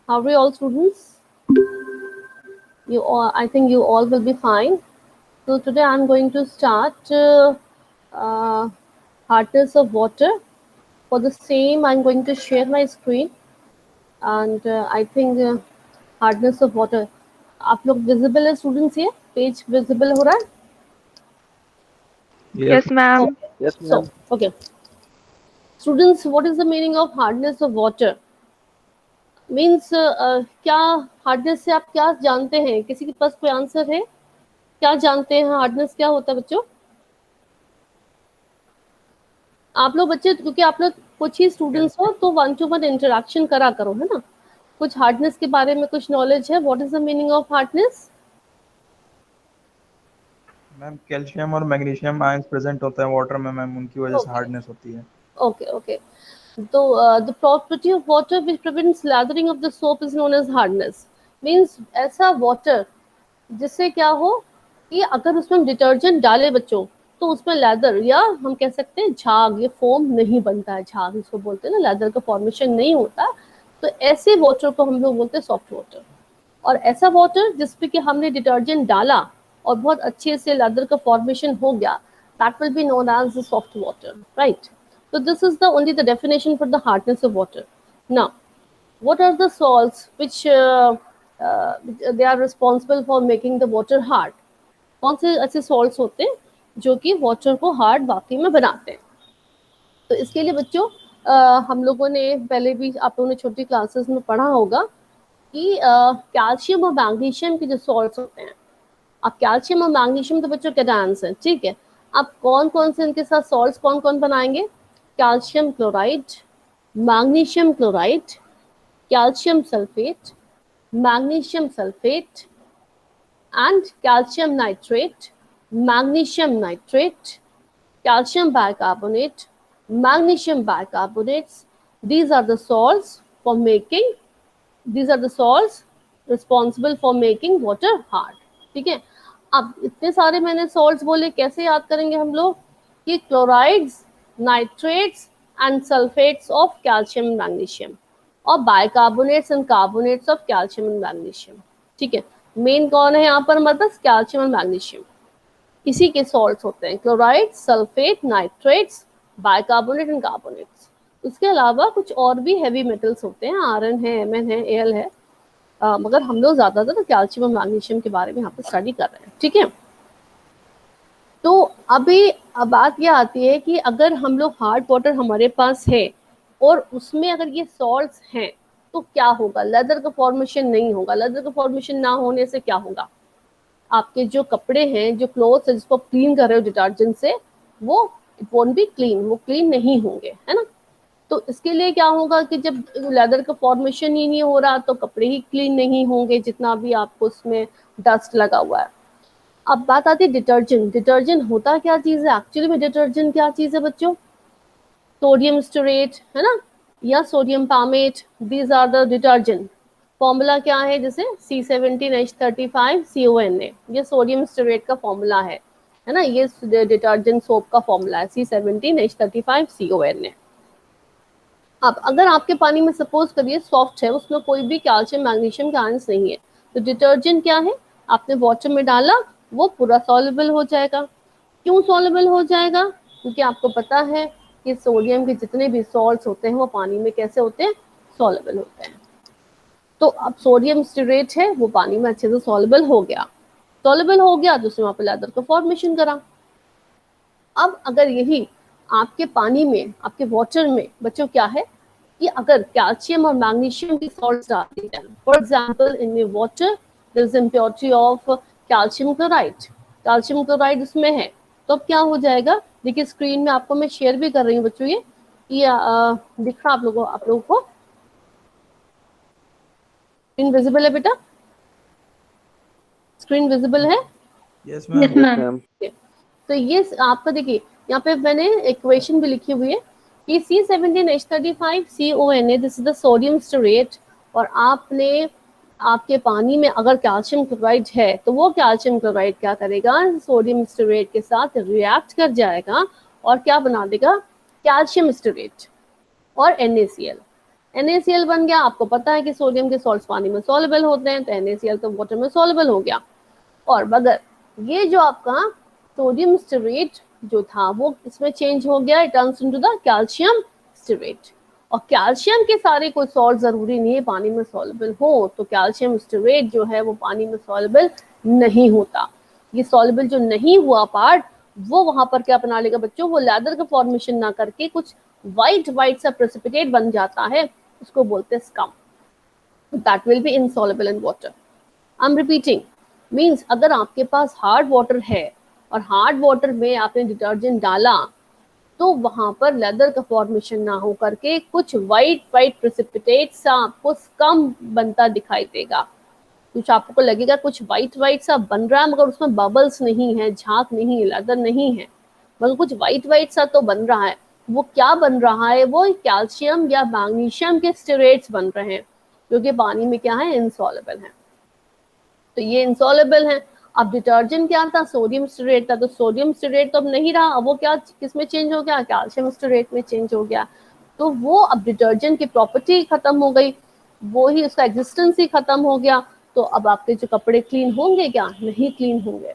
How are you all, students? You all, I think you all will be fine. So today I'm going to start uh, hardness of water. For the same, I'm going to share my screen, and I think hardness of water. आप लोग visible है students here? Page visible हो रहा है? Yes. Yes, ma'am. Okay. Yes, So ma'am. okay, students, what is the meaning of hardness of water? Means क्या hardness से आप क्या जानते हैं? किसी के पास कोई आंसर है? क्या जानते हैं हार्डनेस क्या होता है बच्चों? आप लोग बच्चे, क्योंकि आप लोग कुछ ही स्टूडेंट्स हो तो 1-to-1 इंटरेक्शन करा करो, है ना? कुछ हार्डनेस के बारे में कुछ नॉलेज है? What is the meaning of hardness? Ma'am calcium और मैग्नीशियम आयंस प्रेजेंट होता है वाटर में मैम, उनकी वजह से ओके हार्डनेस होती है। Okay okay. तो the property of water which prevents lathering of the soap is known as hardness. Means ऐसा वाटर जिससे क्या हो कि अगर उसमें हम डिटर्जेंट डालें बच्चों तो उसमें लेदर या हम कह सकते हैं झाग, ये फोम नहीं बनता है, झाग इसको बोलते हैं ना, लेदर का फॉर्मेशन नहीं होता। तो ऐसे वाटर को हम लोग बोलते हैं सॉफ्ट वाटर। और ऐसा वाटर जिसपे कि हमने डिटर्जेंट डाला और बहुत अच्छे से लेदर का फॉर्मेशन हो गया, that will be known as soft water, right? So this is the only the definition for the hardness of water. Now, what are the salts which they are responsible for making the water hard? कौन से ऐसे salts होते हैं जो कि water को hard वाकई में बनाते हैं? तो इसके लिए बच्चों हम लोगों ने पहले भी आप लोगों ने छोटी क्लासेस में पढ़ा होगा कि कैल्शियम और मैग्नीशियम के जो सॉल्ट्स होते हैं, अब कैल्शियम और मैग्नीशियम तो बच्चों कैटायंस हैं, ठीक है? अब कौन कौन से इनके साथ सॉल्ट्स कौन कौन बनाएंगे? Calcium chloride, magnesium chloride, calcium sulphate, magnesium sulphate and calcium nitrate, magnesium nitrate, calcium bicarbonate, magnesium bicarbonates. These are the salts for making, these are the salts responsible for making water hard. ठीक है? अब इतने सारे मैंने salts बोले, कैसे याद करेंगे हम लोग कि chlorides, nitrates and sulfates of calcium and magnesium और bicarbonates and carbonates of calcium and magnesium. ठीक है? मेन कौन है यहाँ पर हमारे पास? कैल्शियम और मैग्नीशियम, इसी के सॉल्ट्स होते हैं chloride, sulphate, nitrates, bicarbonate and carbonates. इसके अलावा कुछ और भी हैवी मेटल्स होते हैं, आयरन है, एमएन है, एल है, मगर हम लोग ज्यादातर तो कैल्शियम और मैग्नीशियम के बारे में यहाँ पे स्टडी कर रहे हैं, ठीक है? तो अभी अब बात यह आती है कि अगर हम लोग हार्ड वाटर हमारे पास है और उसमें अगर ये सॉल्ट्स हैं तो क्या होगा? लेदर का फॉर्मेशन नहीं होगा। लेदर का फॉर्मेशन ना होने से क्या होगा? आपके जो कपड़े हैं, जो क्लोथ्स है जिसको क्लीन कर रहे हो डिटर्जेंट से, वो इट वोंट बी क्लीन, वो क्लीन नहीं होंगे, है ना? तो इसके लिए क्या होगा कि जब लेदर का फॉर्मेशन ही नहीं हो रहा तो कपड़े ही क्लीन नहीं होंगे, जितना भी आपको उसमें डस्ट लगा हुआ है। अब बात आती है डिटर्जेंट। डिटर्जेंट होता क्या चीज़ है एक्चुअली में? डिटर्जेंट क्या चीज़ है बच्चों? सोडियम स्टोरेट, है ना, या sodium palmate, these are the detergent. Formula क्या है? जैसे C17H35CONA, ये सोडियम स्टोरेट का फॉर्मूला है ना? ये डिटर्जेंट सोप का फॉर्मूला है C17H35CONA। अब अगर आपके पानी में सपोज करिए सॉफ्ट है, उसमें कोई भी कैल्शियम मैग्नीशियम के आयंस नहीं है, तो डिटर्जेंट क्या है? आपने वाटर में डाला, वो पूरा सॉल्युबल हो जाएगा। क्यों सॉल्युबल हो जाएगा? क्योंकि आपको पता है कि सोडियम के जितने भी सॉल्ट्स होते हैं वो पानी में कैसे होते हैं? सॉल्युबल होते हैं। तो अब सोडियम स्टोरेट है, वो पानी में अच्छे से सॉल्युबल हो गया। सॉल्युबल हो गया तो उसने वहाँ पे लेदर का फॉर्मेशन करा। अब अगर यही आपके पानी में, आपके वाटर में बच्चों क्या है कि अगर कैल्शियम और मैग्नीशियम की सॉल्ट्स डाल दी जाए, for example in water there is impurity of calcium chloride, calcium chloride उसमें है, तो अब क्या हो जाएगा? देखिए स्क्रीन में आपको मैं शेयर भी कर रही हूँ बच्चों, ये दिख रहा आप लोगों को? स्क्रीन विजिबल है बेटा? स्क्रीन विजिबल है? Yes Yes, ma'am. ma'am. तो ये आपका देखिए यहाँ पे मैंने इक्वेशन भी लिखी हुई है कि C17H35CONA, this is the sodium stearate, और आपने आपके पानी में अगर कैल्शियम क्लोराइड है तो वो कैल्शियम क्लोराइड क्या करेगा? सोडियम स्टोरेट के साथ रिएक्ट कर जाएगा और क्या बना देगा? कैल्शियम स्टोरेट और NaCl। NaCl बन गया, आपको पता है कि सोडियम के सॉल्ट्स पानी में सॉल्युबल होते हैं, तो NaCl तो वाटर में सॉल्युबल हो गया। और मगर ये जो आपका सोडियम स्टेरेट जो था वो इसमें चेंज हो गया, it turns into the calcium stearate. और कैल्शियम के सारे कोई सॉल्ट जरूरी नहीं है पानी में सॉल्युबल हो, तो कैल्शियम स्टेरेट जो है वो पानी में सॉल्युबल नहीं होता। ये सॉल्युबल जो नहीं हुआ पार्ट वो वहां पर क्या बना लेगा बच्चों, वो लेदर का फॉर्मेशन ना करके कुछ व्हाइट व्हाइट सा प्रेसिपिटेट बन जाता है, उसको बोलते हैं scum. That will be insoluble in water. I am repeating, means अगर आपके पास हार्ड वाटर है और हार्ड वाटर में आपने डिटर्जेंट डाला तो वहां पर लेदर का फॉर्मेशन ना हो करके कुछ व्हाइट व्हाइट प्रेसिपिटेट सा आपको स्कम बनता दिखाई देगा। कुछ आपको लगेगा कुछ व्हाइट व्हाइट सा बन रहा है मगर उसमें बबल्स नहीं है, झाग नहीं है, लेदर नहीं है, मगर कुछ व्हाइट व्हाइट सा तो बन रहा है। वो क्या बन रहा है, वो कैल्शियम या मैग्नीशियम के स्टेरेट्स बन रहे हैं जो कि पानी में क्या है, इनसॉल्युबल है। तो ये इनसॉल्युबल है। अब डिटर्जेंट क्या था, सोडियम स्टेरेट था, तो सोडियम स्टेरेट तो अब नहीं रहा, अब वो क्या किस में चेंज हो गया, कैल्शियम स्टेरेट में चेंज हो गया। तो वो अब डिटर्जेंट की प्रॉपर्टी खत्म हो गई, वो ही उसका एग्जिस्टेंस ही खत्म हो गया। तो अब आपके जो कपड़े क्लीन होंगे क्या, नहीं क्लीन होंगे।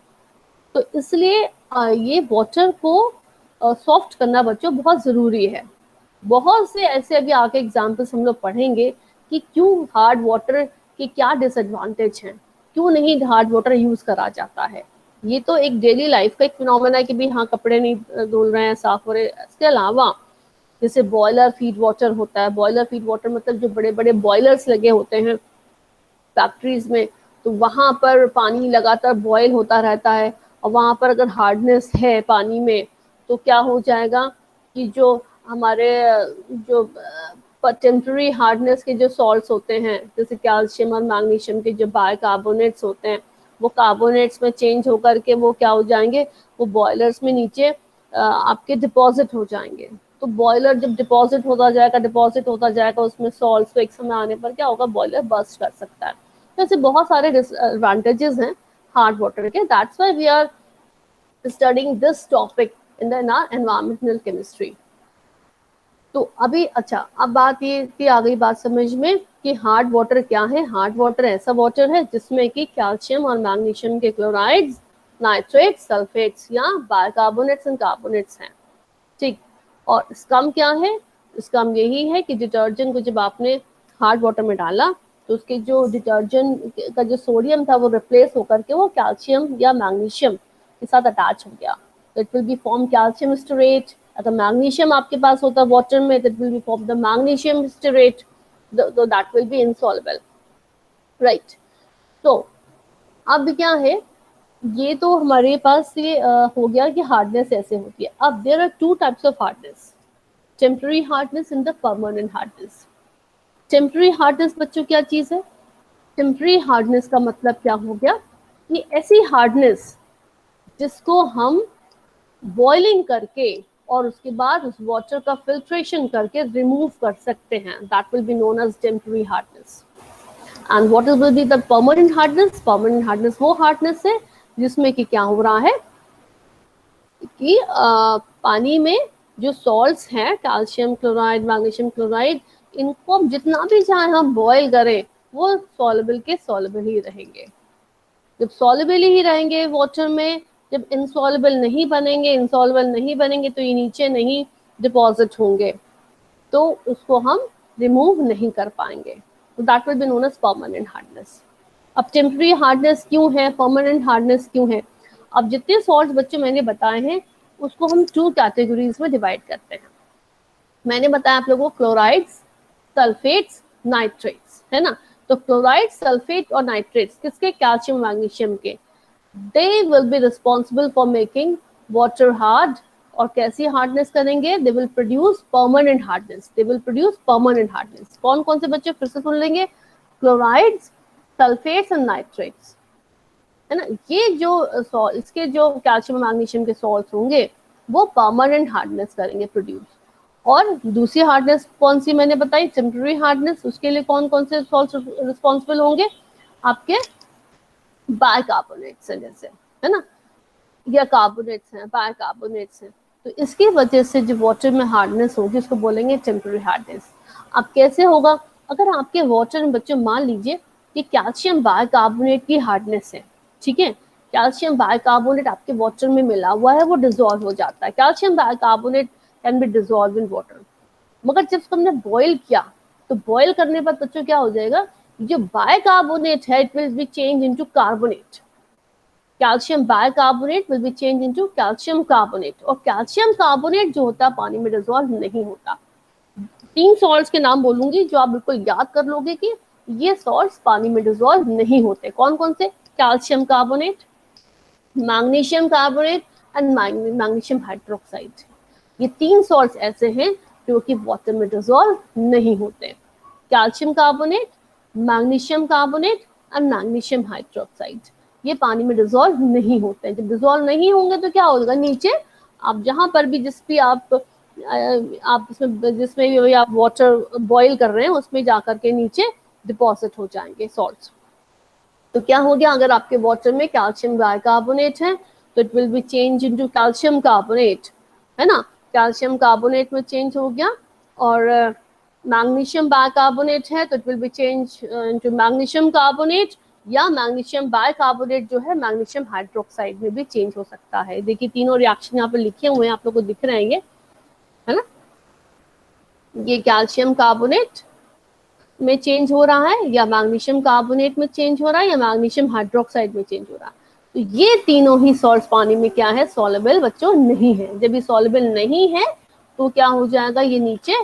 तो इसलिए ये वाटर को सॉफ्ट करना बच्चों बहुत ज़रूरी है। बहुत से ऐसे अभी आगे एग्जाम्पल्स हम लोग पढ़ेंगे कि क्यों हार्ड वाटर के क्या डिसएडवांटेज हैं, क्यों नहीं हार्ड वाटर यूज़ करा जाता है। ये तो एक डेली लाइफ का एक फिनोमेना है कि भाई हाँ कपड़े नहीं धुल रहे हैं, साफ हो रहे हैं। इसके अलावा जैसे बॉयलर फीड वाटर होता है, बॉयलर फीड वाटर मतलब जो बड़े बड़े बॉयलर्स लगे होते हैं फैक्ट्रीज में, तो वहां पर पानी लगातार बॉयल होता रहता है और वहां पर अगर हार्डनेस है पानी में तो क्या हो जाएगा कि जो हमारे जो टेम्पररी हार्डनेस के जो सॉल्ट्स होते हैं जैसे कैल्शियम और मैग्नीशियम के जो बाइकार्बोनेट्स होते हैं वो कार्बोनेट्स में चेंज होकर के वो क्या हो जाएंगे, वो बॉयलर्स में नीचे आपके डिपॉजिट हो जाएंगे। तो बॉयलर जब डिपॉजिट होता जाएगा उसमें सॉल्ट्स, तो एक समय आने पर क्या होगा, बॉयलर बर्स्ट कर सकता है। तो ऐसे बहुत सारे एडवांटेजेस हैं हार्ड वाटर के। That's why we are studying this topic in environmental chemistry. तो अभी अच्छा, अब बात ये थी, आ गई बात समझ में कि हार्ड वाटर क्या है। हार्ड वाटर ऐसा वाटर है जिसमें कि कैल्शियम और मैग्नीशियम के क्लोराइड्स, नाइट्रेट्स, सल्फेट्स या बाइकार्बोनेट्स एंड कार्बोनेट्स हैं। ठीक। और स्कम क्या है, स्कम यही है कि डिटर्जेंट को जब आपने हार्ड वाटर में डाला तो उसके जो डिटर्जेंट का जो सोडियम था वो रिप्लेस होकर के वो कैल्शियम या मैग्नीशियम के साथ अटैच हो गया। It will be form calcium stearate. अगर मैग्नीशियम आपके पास होता वाटर में, that will be form the magnesium stearate, तो that will be insoluble, right. तो अब क्या है, ये तो हमारे पास ये हो गया कि हार्डनेस ऐसे होती है। अब there are two types of hardness, temporary hardness and the permanent hardness. Temporary hardness बच्चों क्या चीज है, टेम्पररी हार्डनेस का मतलब क्या हो गया, कि ऐसी हार्डनेस जिसको हम बॉइलिंग करके और उसके बाद उस वाटर का फिल्ट्रेशन करके रिमूव कर सकते हैं, that will be known as temporary hardness. And what will be the permanent hardness, permanent hardness वो हार्डनेस है जिसमें कि क्या हो रहा है कि पानी में जो सॉल्ट्स हैं, कैल्शियम क्लोराइड, मैग्नीशियम क्लोराइड, इनको हम जितना भी चाहे हम बॉयल करें वो सॉल्युबल के सॉल्युबल ही रहेंगे। जब सॉल्युबल ही रहेंगे वाटर में, जब इनसॉल्युबल नहीं बनेंगे तो ये नीचे नहीं डिपॉजिट होंगे, तो उसको हम रिमूव नहीं कर पाएंगे। तो that will be known as permanent hardness. अब टेम्पररी हार्डनेस क्यों है, परमानेंट हार्डनेस क्यों है। अब जितने सॉल्ट्स बच्चों मैंने बताए हैं उसको हम टू कैटेगरीज में डिवाइड करते हैं। मैंने बताया आप लोगों को क्लोराइड्स, सल्फेट्स, नाइट्रेट्स, है ना। तो क्लोराइड, सल्फेट और नाइट्रेट्स किसके, कैल्शियम मैग्नीशियम के। They will be responsible for making water hard. और कैसी हार्डनेस करेंगे, they will produce permanent hardness, they will produce permanent hardness. कौन कौन से बच्चे फिर से सुन लेंगे, क्लोराइड्स, सल्फेट्स एंड नाइट्रेट्स, है ना। ये जो इसके जो कैल्शियम मैग्नीशियम के सॉल्ट्स होंगे वो परमानेंट हार्डनेस करेंगे प्रोड्यूस। और दूसरी हार्डनेस कौन सी मैंने बताई, टेम्पररी हार्डनेस, उसके लिए कौन कौन से सॉल्ट्स रिस्पॉन्सिबल होंगे, आपके बाइकार्बोनेट्स हैं जैसे, है ना, या कार्बोनेट्स हैं, बाइकार्बोनेट्स हैं। तो इसकी वजह से जो वाटर में हार्डनेस होगी उसको बोलेंगे टेम्पररी हार्डनेस। अब कैसे होगा, अगर आपके वाटर में बच्चों मान लीजिए कि कैल्शियम बाइकार्बोनेट की हार्डनेस है, ठीक है, कैल्शियम बाइकार्बोनेट आपके वाटर में मिला हुआ है, वो डिजोल्व हो जाता है, calcium bicarbonate can be dissolve in water. मगर जब हमने बॉईल किया तो बॉईल करने पर बच्चों क्या हो जाएगा, जो बाइकार्बोनेट है it will B change into carbonate, calcium bicarbonate will be change into calcium carbonate, और कैल्शियम कार्बोनेट जो होता है पानी में डिजोल्व नहीं होता। 3 सॉल्ट्स के नाम बोलूंगी जो आप बिल्कुल याद कर लोगे कि ये सॉल्ट्स पानी में डिजोल्व नहीं होते। कौन कौन से, calcium carbonate, magnesium carbonate and magnesium hydroxide. ये 3 सॉल्ट्स ऐसे हैं जो कि वाटर में डिजोल्व नहीं होते, calcium carbonate, magnesium carbonate and magnesium hydroxide. ये पानी में डिजोल्व नहीं होते हैं। जब डिजोल्व नहीं होंगे तो क्या होगा, नीचे आप जहां पर भी जिस भी आप जिसमें भी आप वाटर बॉईल कर रहे हैं उसमें जाकर के नीचे डिपॉजिट हो जाएंगे सॉल्ट्स। तो क्या हो गया, अगर आपके वाटर में कैल्शियम बाइकार्बोनेट है तो it will B change into calcium carbonate, है ना, कैल्शियम कार्बोनेट में चेंज हो गया। और मैग्नीशियम बाइकार्बोनेट है तो it will B change into magnesium carbonate, या मैग्नीशियम बाइकार्बोनेट जो है मैग्नीशियम हाइड्रोक्साइड में भी चेंज हो सकता है। देखिए तीनों रिएक्शन यहाँ पे लिखे हुए हैं, आप लोग को दिख रहे हैं ये, है ना, ये कैल्शियम कार्बोनेट में चेंज हो रहा है, या मैग्नीशियम कार्बोनेट में चेंज हो रहा है, या मैग्नीशियम हाइड्रोक्साइड में चेंज हो रहा है। तो ये तीनों ही सॉल्ट्स पानी में क्या है, सॉल्युबल बच्चों नहीं है। जब ये सॉल्युबल नहीं है तो क्या हो जाएगा, ये नीचे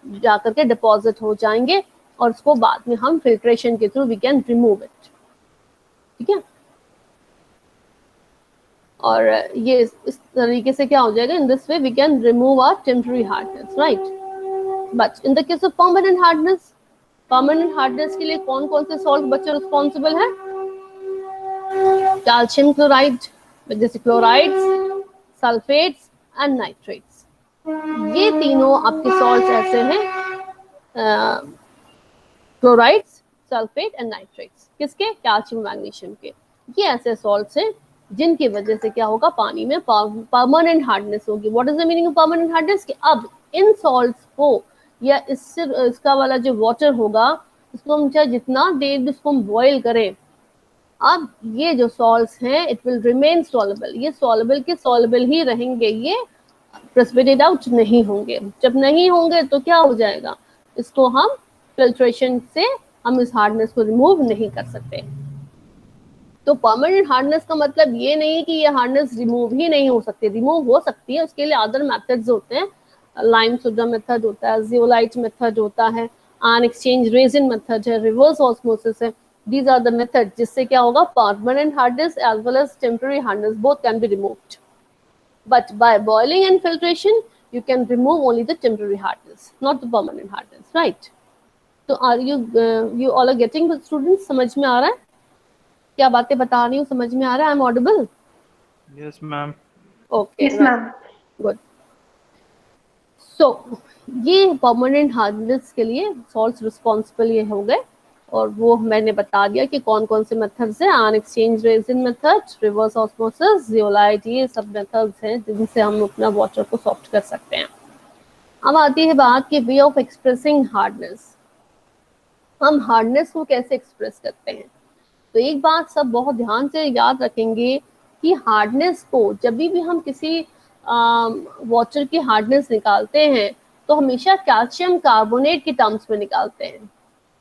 जाकर के डिपॉजिट हो जाएंगे और उसको बाद में हम फिल्ट्रेशन के through we can remove it, ठीक है। और ये इस तरीके से क्या हो जाएगा, in this way we can remove our temporary hardness, right. But in the case of permanent hardness, permanent hardness के लिए कौन कौन से सॉल्ट बच्चे रिस्पॉन्सिबल है, कैल्शियम क्लोराइड, जैसे क्लोराइड्स, सल्फेट्स एंड नाइट्रेट्स। ये तीनों आपके सॉल्ट्स ऐसे हैं, क्लोराइड्स, सल्फेट एंड नाइट्रेट्स, किसके, कैल्शियम मैग्नीशियम के। ये ऐसे सॉल्ट्स हैं जिनकी वजह से क्या होगा, पानी में परमानेंट हार्डनेस होगी। What is the meaning of permanent hardness, कि अब इन सॉल्ट्स को या इससे इसका वाला जो वाटर होगा इसको हम चाहे जितना देर भी इसको हम बॉईल करें, अब ये जो सॉल्ट्स हैं इट विल रिमेन सॉल्युबल, ये सॉल्युबल के सॉल्युबल ही रहेंगे, ये प्रेसिपिटेट आउट नहीं होंगे। जब नहीं होंगे तो क्या हो जाएगा, इसको हम फिल्ट्रेशन से हम इस हार्डनेस को रिमूव नहीं कर सकते। तो परमानेंट हार्डनेस का मतलब ये नहीं कि ये हार्डनेस रिमूव ही नहीं हो सकती, रिमूव हो सकती है, उसके लिए अदर मेथड्स होते हैं, लाइम सोडा मेथड होता है, जियोलाइट मेथड होता है, आयन एक्सचेंज रेजिन मेथड है, रिवर्स ऑस्मोसिस है। These are the methods जिससे क्या होगा, permanent hardness as well as temporary hardness both can be removed. But by boiling and filtration, you can remove only the temporary hardness, not the permanent hardness, right? So are you all are getting the students? समझ में आ रहा है क्या बातें बता रही हूँ, समझ में आ रहा है, I am audible? Yes ma'am. Okay, yes ma'am. Good. So ये परमानेंट हार्डनेस के लिए सॉल्ट्स रिस्पॉन्सिबल ये हो गए, और वो मैंने बता दिया कि कौन कौन से मेथड्स हैं, ion exchange resin method, reverse osmosis, zeolite, ये सब मेथड्स हैं जिनसे हम अपना वाटर को सॉफ्ट कर सकते हैं। अब आती है बात कि वे ऑफ एक्सप्रेसिंग हार्डनेस, हम हार्डनेस को कैसे एक्सप्रेस करते हैं। तो एक बात सब बहुत ध्यान से याद रखेंगे कि हार्डनेस को जब भी हम किसी वाटर की हार्डनेस निकालते हैं तो हमेशा कैल्शियम कार्बोनेट के टर्म्स में निकालते हैं।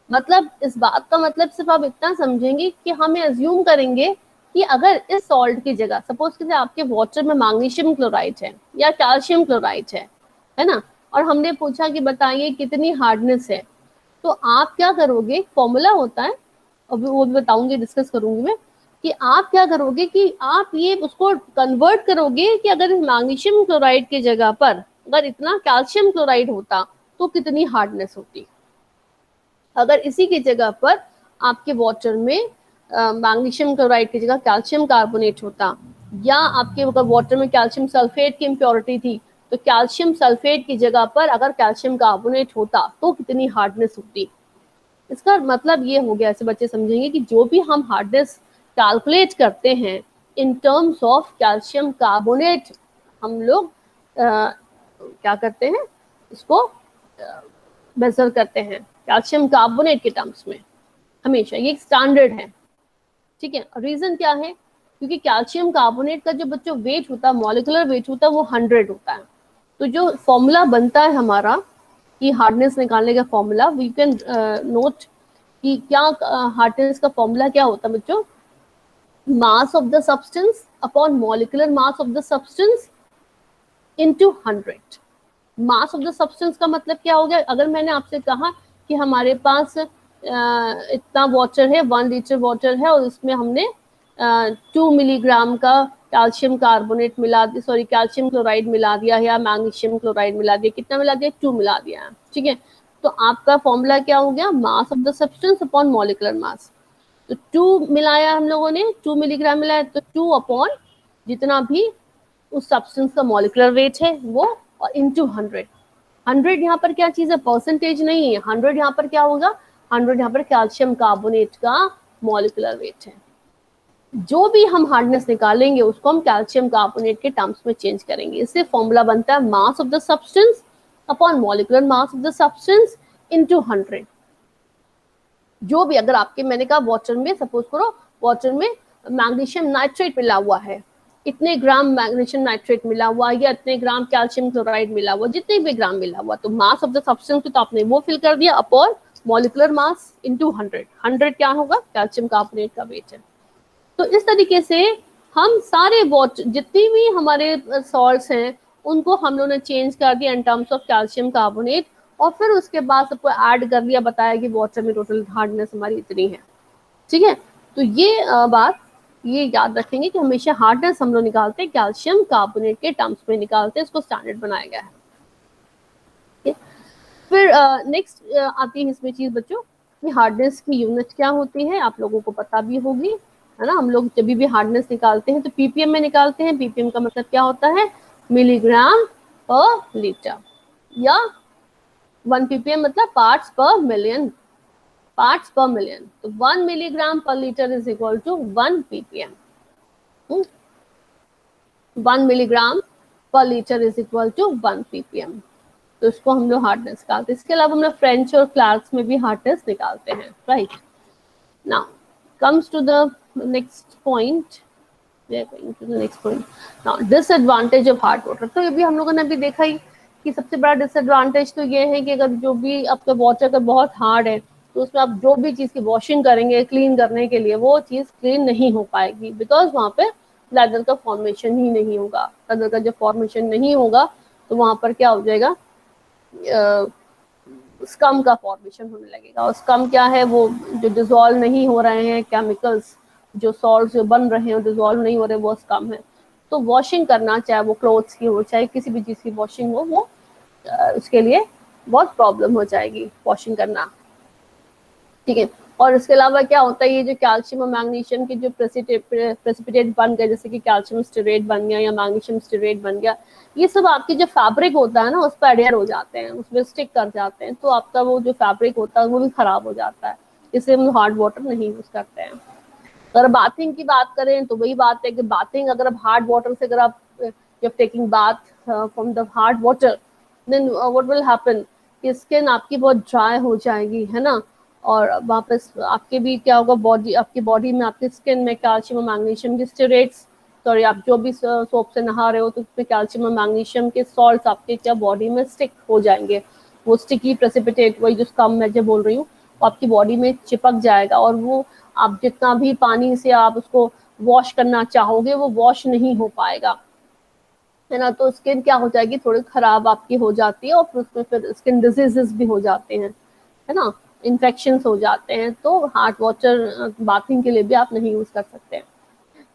मतलब इस बात का मतलब सिर्फ आप इतना समझेंगे कि हमें अज्यूम करेंगे कि अगर इस सॉल्ट की जगह सपोज कीजिए आपके वाटर में मैग्नीशियम क्लोराइड है या कैल्शियम क्लोराइड है ना, और हमने पूछा कि बताइए कितनी हार्डनेस है, तो आप क्या करोगे, फॉर्मूला होता है, अभी वो भी बताऊंगी, डिस्कस करूंगी मैं, कि आप क्या करोगे कि आप ये उसको कन्वर्ट करोगे कि अगर इस मैग्नीशियम क्लोराइड की जगह पर अगर इतना कैल्शियम क्लोराइड होता तो कितनी हार्डनेस होती। अगर इसी की जगह पर आपके वाटर में मैग्नीशियम क्लोराइड की जगह कैल्शियम कार्बोनेट होता, या आपके अगर वाटर में कैल्शियम सल्फेट की इम्प्योरिटी थी तो कैल्शियम सल्फेट की जगह पर अगर कैल्शियम कार्बोनेट होता तो कितनी हार्डनेस होती। इसका मतलब ये हो गया, ऐसे बच्चे समझेंगे कि जो भी हम हार्डनेस कैलकुलेट करते हैं in terms of calcium carbonate, हम लोग क्या करते हैं, इसको मेजर करते हैं कैल्शियम कार्बोनेट के टर्म्स में हमेशा, ये एक स्टैंडर्ड है, ठीक है। रीजन क्या है, क्योंकि कैल्शियम कार्बोनेट का जो बच्चों वेट होता है, मॉलिकुलर वेट होता है, वो 100 होता है। तो जो फॉर्मूला बनता है हमारा कि हार्डनेस निकालने का फॉर्मूला, वी कैन नोट कि क्या हार्डनेस का फॉर्मूला क्या होता है बच्चों, mass of the substance upon molecular mass of the substance into 100। Mass of the substance का मतलब क्या हो गया, अगर मैंने आपसे कहा कि हमारे पास इतना वाटर है, 1 लीटर वाटर है, और उसमें हमने 2 मिलीग्राम का कैल्शियम कार्बोनेट मिला दिया, सॉरी कैल्शियम क्लोराइड मिला दिया या मैग्नीशियम क्लोराइड मिला दिया, कितना मिला दिया, 2 मिला दिया है, ठीक है। तो आपका फॉर्मूला क्या हो गया, mass of the substance upon molecular mass. तो 2 मिलाया हम लोगों ने, 2 मिलीग्राम मिलाया, तो 2 अपॉन जितना भी उस सब्सटेंस का मॉलिकुलर वेट है वो, और इनटू 100। 100 यहाँ पर क्या चीज है, परसेंटेज नहीं है, 100 यहाँ पर क्या होगा, 100 यहाँ पर कैल्शियम कार्बोनेट का मॉलिकुलर वेट है। जो भी हम हार्डनेस निकालेंगे उसको हम कैल्शियम कार्बोनेट के टर्म्स में चेंज करेंगे। इससे फॉर्मूला बनता है mass of the substance upon molecular mass of the substance into 100। जो भी, अगर आपके, मैंने कहा वाटर में, सपोज करो वाटर में मैग्नीशियम नाइट्रेट मिला हुआ है, इतने ग्राम मैग्नीशियम नाइट्रेट मिला हुआ, या इतने ग्राम कैल्शियम क्लोराइड मिला हुआ, जितने भी ग्राम मिला हुआ, तो मास ऑफ द सब्सटेंस तो आपने वो फिल कर दिया अपॉन मॉलिकुलर मास इनटू 100। 100 क्या होगा, कैल्शियम कार्बोनेट का वेट है। तो इस तरीके से हम सारे वाटर, जितनी भी हमारे सॉल्ट्स हैं, उनको हम लोगों ने चेंज कर दिया in terms of calcium carbonate, और फिर उसके बाद सबको ऐड कर दिया, बताया कि वाटर में टोटल हार्डनेस हमारी इतनी है, ठीक है। तो ये बात ये याद रखेंगे कि हमेशा हार्डनेस हम लोग निकालते हैं कैल्शियम कार्बोनेट के टर्म्स में निकालते हैं, इसको स्टैंडर्ड बनाया गया है। फिर नेक्स्ट आती है इसमें चीज बच्चों कि हार्डनेस की यूनिट क्या होती है, आप लोगों को पता भी होगी, है ना। हम लोग जब भी हार्डनेस निकालते हैं तो पीपीएम में निकालते हैं। पीपीएम का मतलब क्या होता है, मिलीग्राम पर लीटर, या 1 ppm मतलब पार्ट्स पर मिलियन, पार्ट्स पर मिलियन। तो 1 milligram per litre is equal to 1 ppm। 1 milligram per litre is equal to 1 ppm। तो इसको हम लोग हार्डनेस निकालते हैं। इसके अलावा हम लोग फ्रेंच और क्लार्क्स में भी हार्डनेस निकालते हैं, right. Now comes to the next point, now disadvantage of hard water. तो ये भी हम लोगों ने भी देखा ही कि सबसे बड़ा डिसएडवांटेज तो ये है कि अगर जो भी आपका वाटर का बहुत हार्ड है, तो उसमें आप जो भी चीज़ की वॉशिंग करेंगे क्लीन करने के लिए, वो चीज़ क्लीन नहीं हो पाएगी, बिकॉज वहाँ पे लेदर का फॉर्मेशन ही नहीं होगा। लेदर का जब फॉर्मेशन नहीं होगा तो वहाँ पर क्या हो जाएगा, स्कम का फॉर्मेशन होने लगेगा। और स्कम क्या है, वो जो डिजोल्व नहीं हो रहे हैं केमिकल्स, जो सॉल्ट जो बन रहे हैं डिजोल्व नहीं हो रहे, वो स्कम है। तो वॉशिंग करना, चाहे वो क्लोथ्स की हो, चाहे किसी भी चीज़ की वॉशिंग हो, वो उसके लिए बहुत प्रॉब्लम हो जाएगी वॉशिंग करना, ठीक है। और इसके अलावा क्या होता है, ये जो कैल्शियम और मैग्नीशियम के जो प्रेसिपिटेट बन गए, जैसे कि कैल्शियम स्टेरेट बन गया या मैग्नीशियम स्टेरेट बन गया, ये सब आपकी जो फैब्रिक होता है ना, उस पर एडयर हो जाते हैं, उसमें स्टिक कर जाते हैं, तो आपका वो जो फैब्रिक होता है वो भी खराब हो जाता है। इसलिए हम हार्ड वाटर नहीं यूज करते हैं। अगर बाथिंग की बात करें तो वही बात है कि बाथिंग, अगर आप हार्ड वाटर से, अगर आप जब taking bath from the hard water, then what will happen कि स्किन आपकी बहुत ड्राई हो जाएगी, है ना। और वापस आपके भी क्या होगा, बॉडी, आपकी बॉडी में, आपकी स्किन में कैल्शियम और मैग्नीशियम के स्टेरेट्स, सॉरी, आप जो भी सोप से नहा रहे हो तो उसमें कैल्शियम और मैग्नीशियम के सॉल्ट्स आपके क्या बॉडी में स्टिक हो जाएंगे। वो स्टिकी प्रेसिपिटेट, वही जो स्कम मैं जो बोल रही हूँ, वो आपकी बॉडी में चिपक जाएगा, और वो आप जितना भी पानी से आप उसको वॉश करना चाहोगे वो वॉश नहीं हो पाएगा, है ना। तो स्किन क्या हो जाएगी, थोड़ी खराब आपकी हो जाती है, और फिर उसमें फिर स्किन डिजीजेस भी हो जाते हैं, है ना, इन्फेक्शन हो जाते हैं। तो हार्ड वाटर बाथिंग के लिए भी आप नहीं यूज कर सकते।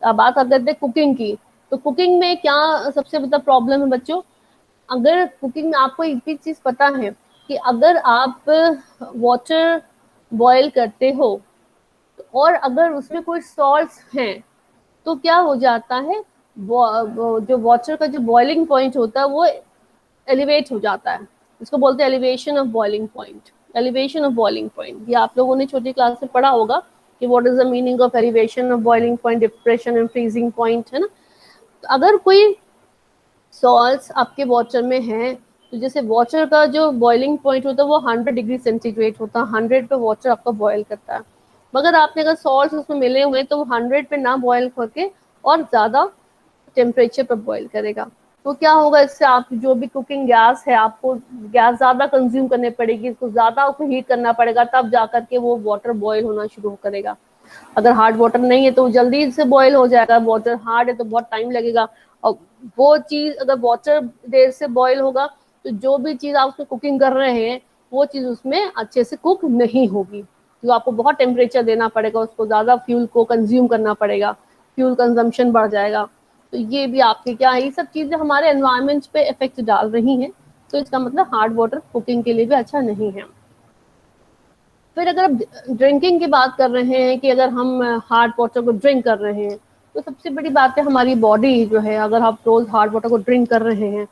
अब बात करते हैं कुकिंग की, तो कुकिंग में क्या सबसे बड़ा प्रॉब्लम है बच्चों, अगर कुकिंग में आपको एक भी चीज पता है कि अगर आप वाटर बॉयल करते हो और अगर उसमें कोई सॉल्ट्स हैं, तो क्या हो जाता है, वो जो वाटर का जो बॉइलिंग पॉइंट होता है वो एलिवेट हो जाता है। इसको बोलते हैं elevation of boiling point. Elevation of boiling point, ये आप लोगों ने छोटी क्लास में पढ़ा होगा कि what is the meaning of elevation of boiling point, depression and freezing point, है ना। तो अगर कोई सॉल्ट्स आपके वाटर में हैं तो जैसे वाटर का जो बॉइलिंग पॉइंट होता है वो 100 डिग्री सेंटीग्रेड होता है, 100 पे वाटर आपका बॉयल करता है। मगर आपने अगर सॉल्ट उसमें मिले हुए तो वो 100 पे ना बॉयल करके और ज़्यादा टेम्परेचर पर बॉईल करेगा। तो क्या होगा, इससे आप जो भी कुकिंग गैस है, आपको गैस ज़्यादा कंज्यूम करनी पड़ेगी, इसको ज़्यादा आपको हीट करना पड़ेगा, तब जा करके वो वाटर बॉईल होना शुरू करेगा। अगर हार्ड वाटर नहीं है तो जल्दी से बॉईल हो जाएगा, वाटर हार्ड है तो बहुत टाइम लगेगा। और वो चीज़ अगर वाटर देर से बॉईल होगा तो जो भी चीज़ आप उसमें कुकिंग कर रहे हैं वो चीज़ उसमें अच्छे से कुक नहीं होगी। तो आपको बहुत टेम्परेचर देना पड़ेगा, उसको ज़्यादा फ्यूल को कंज्यूम करना पड़ेगा, फ्यूल कंजम्पशन बढ़ जाएगा। तो ये भी आपके क्या है, ये सब चीज़ें हमारे एनवायरनमेंट पे इफेक्ट डाल रही हैं। तो इसका मतलब हार्ड वाटर कुकिंग के लिए भी अच्छा नहीं है। फिर अगर आप ड्रिंकिंग की बात कर रहे हैं कि अगर हम हार्ड वाटर को ड्रिंक कर रहे हैं तो सबसे बड़ी बात है हमारी बॉडी जो है, अगर आप रोज हार्ड वाटर को ड्रिंक कर रहे हैं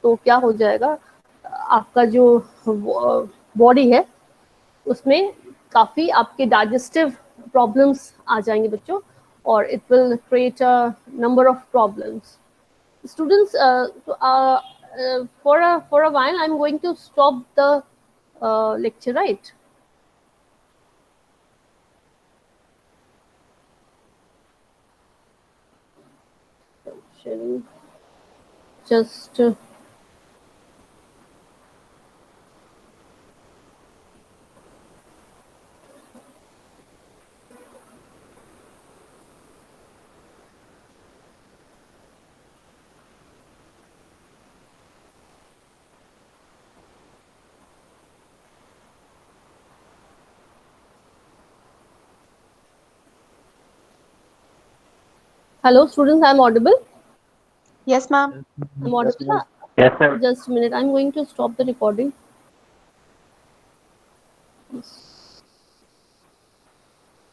तो क्या हो जाएगा, आपका जो बॉडी है उसमें काफ़ी आपके डाइजेस्टिव प्रॉब्लम्स आ जाएंगे बच्चों, और it will create a number of problems. Students, for a while, I'm going to stop the lecture, right? Sharing, just hello, students. I'm audible. Yes, ma'am. I'm Yes, audible. ma'am. Yes, sir. Just a minute. I'm going to stop the recording.